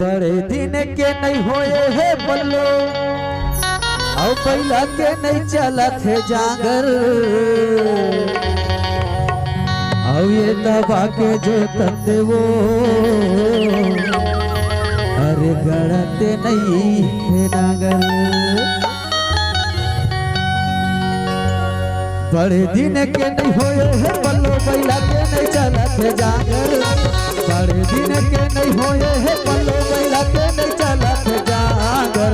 बड़े दिन के नहीं होए है बल्लो और पहला के नहीं चलत है जागर और ये दबा के जो तंदे वो अरे गड़ते नहीं है नागर। बड़े दिन के नहीं होए है बल्लो पहला के नहीं चलत है जागर। बड़े दिन के नहीं होए है बल्लो पहला के नहीं चलत है जागर।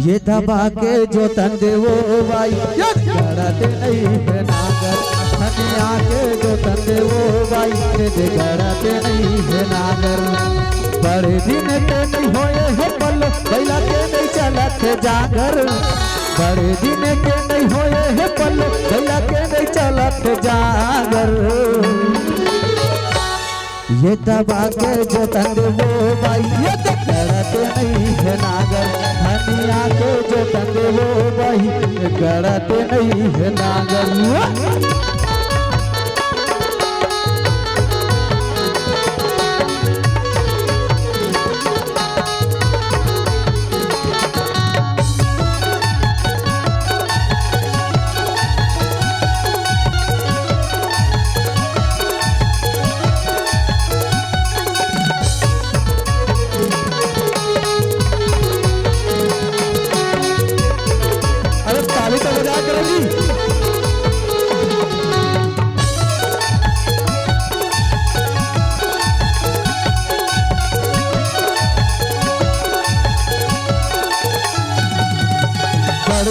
ये दबा के जो तंदे वो भाई गड़ते नहीं है नागर। धनिया के जो तंदे वो भाई गड़ते नहीं है नागर। बड़े दिन के नहीं होए है बल्लो पहला के नहीं चलत है जागर। बड़े दिन के नहीं होए है पल्लो भैया के नहीं चलत जागर। ये दबा के जो तंदे वो भाई ये गड़ते नहीं है नागर। धनिया के जो तंदे वो भाई गड़ते नहीं है नागर।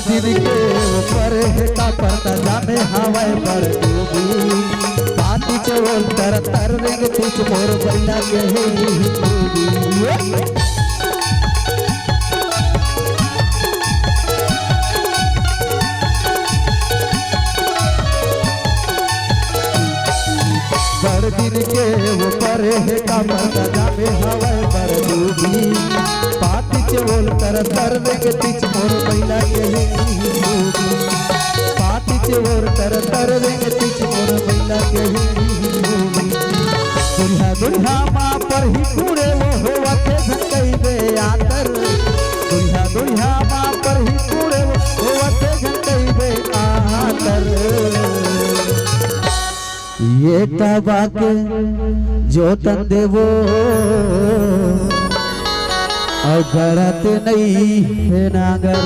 दिन के ऊपर है का पर्दा जाने हवाए पर डूबी पाती चोल तर तर रिंग तीच मोर बैला के बड़ दिन के ऊपर है का पर्दा जाने हवाए पर डूबी पाती चोल तर तर रिंग तीच मोर बैला के पाती चोर तर तर रिंग तीच मोर बैला के दुल्हा दुल्हा माँ पर ही पूरे वो होवा के झंकई बे आतर। दुल्हा दुल्हा माँ पर ही पूरे वो होवा के झंकई बे आतर। ये दबा के जो तंदे वो और गड़ते नहीं है नागर।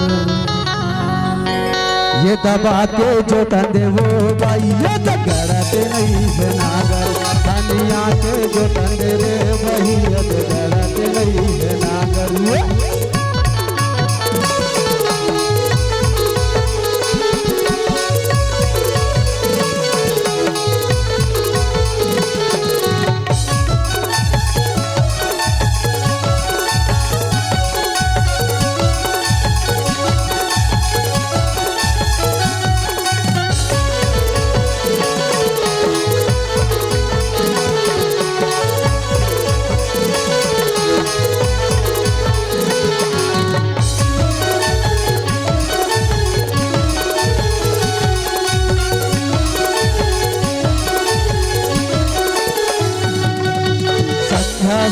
ये दबा के जो तंदे वो भाई ये गड़ते नहीं है नागर। धनिया के जो तंदे रे वही गड़ते नहीं है नागर।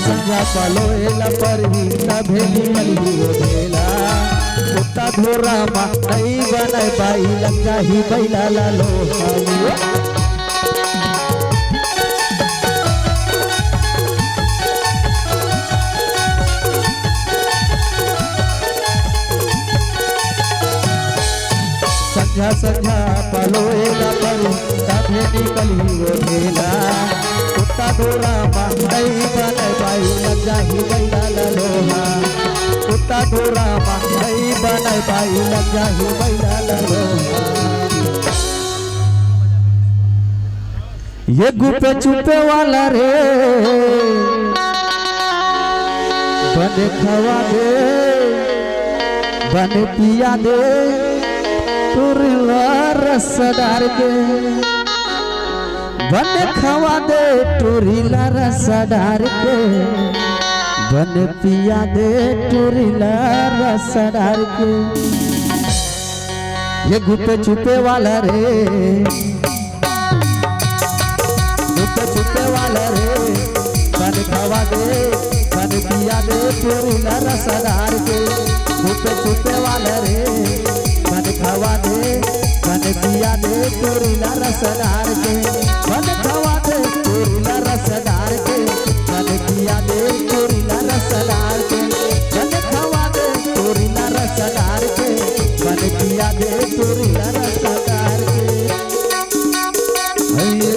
संझा पलोएला पर ही भेली मली वो भेला कुत्ता धोरा मा नहीं बनाए बाई लगा ही बैला लालो संझा संझा पलोएला पर भेली मली वो भेला कुत्ता धोरा मा नहीं बनाए बाई लगा ही बैला लालोहा। कुत्ता धोरा मा नहीं बनाए बाई लगा ही बैला लालोहा। ये गुपे चुपे वाला रे बने खवा दे बने पिया दे तुरला रस डार के बन खवा दे टूरीला रसा डार के बन पिया दे टूरीला रसा डार के। ये गुपे छुपे वाला रे गुपे छुपे वाला रे बन खवा दे बन पिया दे टूरिला रसदार के छुपे छुपे वाला रे बन खवा दे बन पिया दे टूरिला रसदार के बन खवा दे टूरिला रसदार के बन पिया दे टूरिला रसदार के बन खवा दे टूरिला रसदार के बन पिया दे टूरिला रसदार के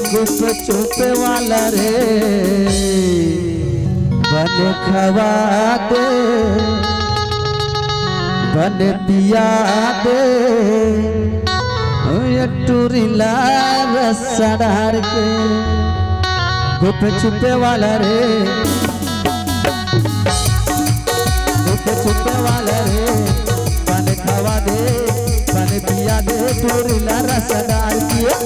छुपे छुपे वाला रे बन खवा दे बन पिया दे टूरिला रसदार के छुपे छुपे वाला रे छुपे छुपे वाला रे बन खवा दे बन पिया दे टूरिला रसदार के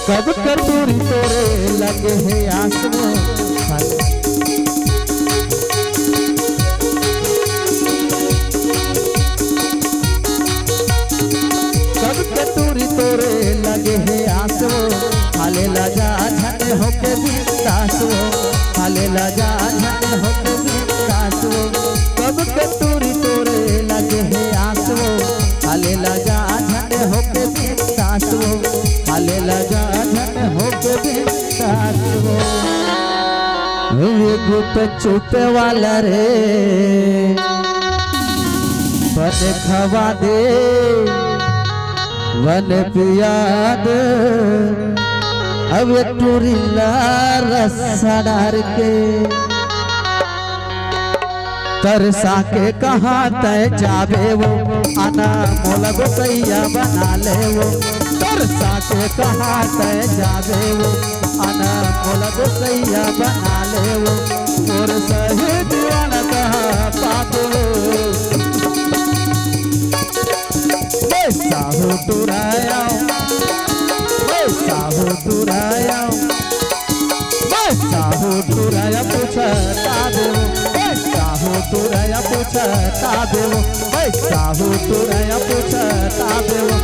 कब कटोरी तोरे लगे है आस में कब कटोरी तोरे लगे है आस हाले लजा झने होके बिंदास हाले लजा झने होके बिंदास कब कटोरी तोरे लगे है आस हाले लजा झने होके बिंदास हाले लजा झने होके बिंदास छुपे छुपे वाला रे बन खवा दे बन पिया दे अब टूरिला रसदार के तरसा के कहाँ तय जावे वो आना मोल गोसैया बना ले वो तरसा के कहाँ तय जावे वो आना मोल गोसैया बना ले वो और सही दीवाना कहाँ पाबो साहू टुराया साहू टुराया साहू टुराया पूछता देवो साहू टुराया पूछता देवो साहू टुराया पूछता देवो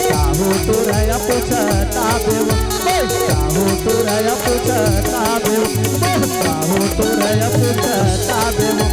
साहू टुराया पूछता देवो साहू टुराया पूछता देवो साहू टुराया पूछता देवो